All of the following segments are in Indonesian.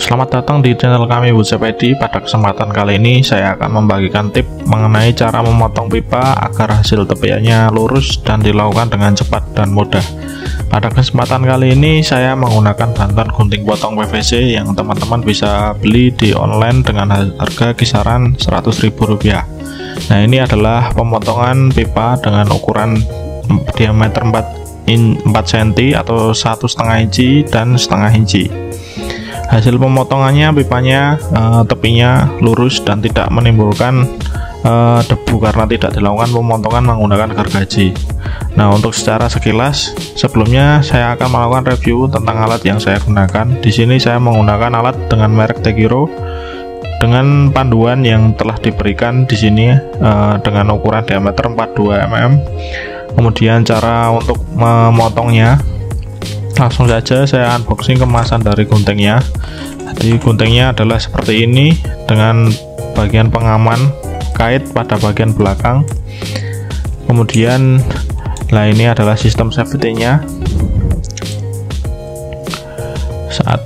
Selamat datang di channel kami Woodshop ID. Pada kesempatan kali ini saya akan membagikan tip mengenai cara memotong pipa agar hasil tepiannya lurus dan dilakukan dengan cepat dan mudah. Pada kesempatan kali ini saya menggunakan bantuan gunting potong PVC yang teman-teman bisa beli di online dengan harga kisaran Rp100.000. Nah, ini adalah pemotongan pipa dengan ukuran diameter 4 cm atau 1,5 inci dan 1,5 inci. Hasil pemotongannya pipanya tepinya lurus dan tidak menimbulkan debu karena tidak dilakukan pemotongan menggunakan gergaji. Nah, untuk secara sekilas sebelumnya saya akan melakukan review tentang alat yang saya gunakan. Di sini saya menggunakan alat dengan merek Tegiro dengan panduan yang telah diberikan di sini dengan ukuran diameter 42 mm. Kemudian cara untuk memotongnya, langsung saja saya unboxing kemasan dari guntingnya. Jadi guntingnya adalah seperti ini dengan bagian pengaman kait pada bagian belakang. Kemudian ini adalah sistem safety-nya saat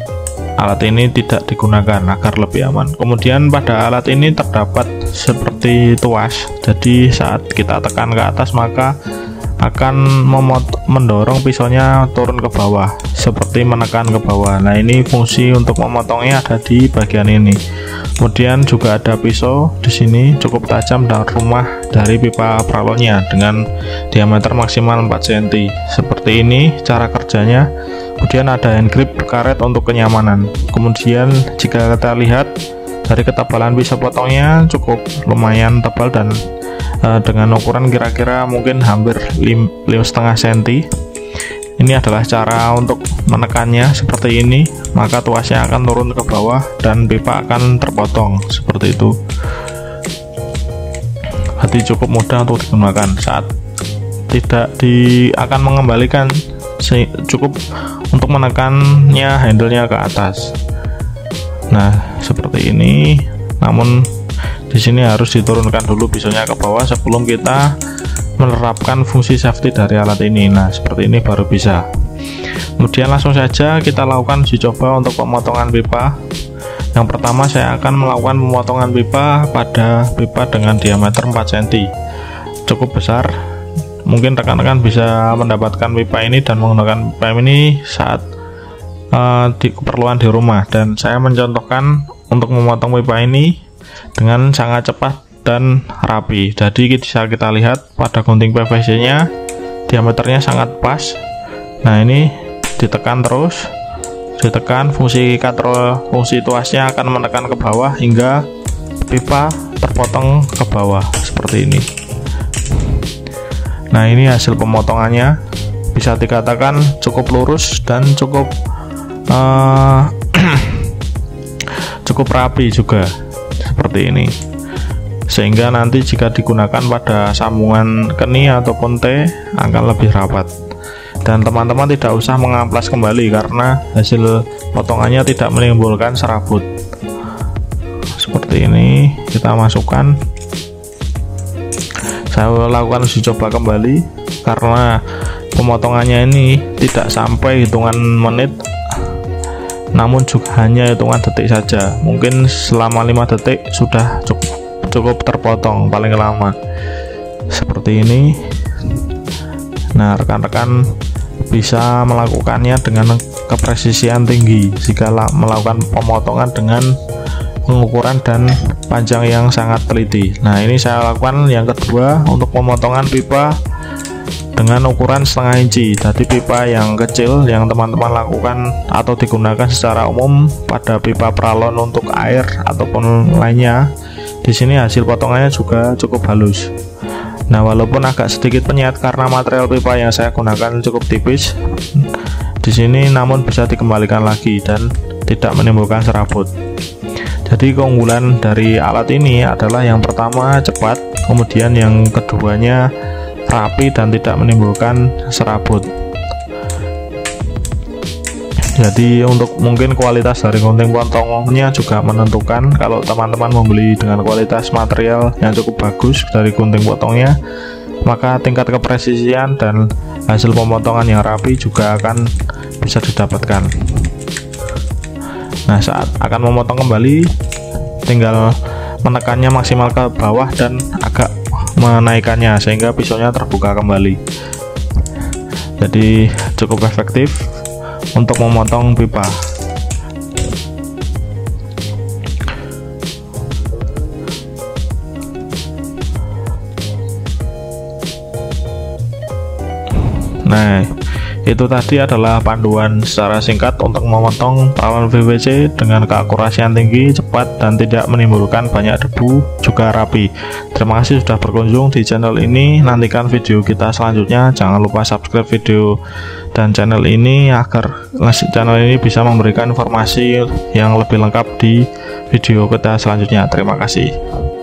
alat ini tidak digunakan agar lebih aman. Kemudian pada alat ini terdapat seperti tuas, jadi saat kita tekan ke atas maka akan mendorong pisaunya turun ke bawah seperti menekan ke bawah. Nah, ini fungsi untuk memotongnya ada di bagian ini. Kemudian juga ada pisau di sini cukup tajam dan rumah dari pipa pralonnya dengan diameter maksimal 4 cm. Seperti ini cara kerjanya. Kemudian ada hand grip karet untuk kenyamanan. Kemudian jika kita lihat dari ketebalan pisau potongnya cukup lumayan tebal dan dengan ukuran kira-kira mungkin hampir 5,5 cm. Ini adalah cara untuk menekannya seperti ini, maka tuasnya akan turun ke bawah dan pipa akan terpotong seperti itu. Jadi cukup mudah untuk digunakan. Saat tidak akan mengembalikan, cukup untuk menekannya handle-nya ke atas. Nah, seperti ini. Namun di sini harus diturunkan dulu pisaunya ke bawah sebelum kita menerapkan fungsi safety dari alat ini. Nah, seperti ini baru bisa. Kemudian langsung saja kita lakukan uji coba untuk pemotongan pipa. Yang pertama saya akan melakukan pemotongan pipa pada pipa dengan diameter 4 cm. Cukup besar. Mungkin rekan-rekan bisa mendapatkan pipa ini dan menggunakan pipa ini saat di keperluan di rumah. Dan saya mencontohkan untuk memotong pipa ini dengan sangat cepat dan rapi. Jadi bisa kita lihat pada gunting PVC nya diameternya sangat pas. Nah, ini ditekan terus, ditekan, fungsi katrol, fungsi tuasnya akan menekan ke bawah hingga pipa terpotong ke bawah seperti ini. Nah, ini hasil pemotongannya bisa dikatakan cukup lurus dan cukup cukup rapi juga seperti ini, sehingga nanti jika digunakan pada sambungan keni ataupun T akan lebih rapat dan teman-teman tidak usah mengamplas kembali karena hasil potongannya tidak menimbulkan serabut. Seperti ini kita masukkan. Saya lakukan uji coba kembali karena pemotongannya ini tidak sampai hitungan menit, namun juga hanya hitungan detik saja. Mungkin selama 5 detik sudah cukup terpotong paling lama seperti ini. Nah, rekan-rekan bisa melakukannya dengan kepresisian tinggi jika melakukan pemotongan dengan pengukuran dan panjang yang sangat teliti. Nah, ini saya lakukan yang kedua untuk pemotongan pipa dengan ukuran 1,5 inci. Tadi pipa yang kecil yang teman-teman lakukan atau digunakan secara umum pada pipa pralon untuk air ataupun lainnya. Di sini hasil potongannya juga cukup halus. Nah, walaupun agak sedikit penyet karena material pipa yang saya gunakan cukup tipis di sini, namun bisa dikembalikan lagi dan tidak menimbulkan serabut. Jadi keunggulan dari alat ini adalah yang pertama cepat, kemudian yang keduanya rapi dan tidak menimbulkan serabut. Jadi untuk mungkin kualitas dari gunting potongnya juga menentukan. Kalau teman-teman membeli dengan kualitas material yang cukup bagus dari gunting potongnya, maka tingkat kepresisian dan hasil pemotongan yang rapi juga akan bisa didapatkan. Nah, saat akan memotong kembali, tinggal menekannya maksimal ke bawah dan agak menaikkannya sehingga pisaunya terbuka kembali. Jadi cukup efektif untuk memotong pipa. Nah, itu tadi adalah panduan secara singkat untuk memotong paralon PVC dengan keakurasian tinggi, cepat, dan tidak menimbulkan banyak debu, juga rapi. Terima kasih sudah berkunjung di channel ini. Nantikan video kita selanjutnya. Jangan lupa subscribe video dan channel ini agar channel ini bisa memberikan informasi yang lebih lengkap di video kita selanjutnya. Terima kasih.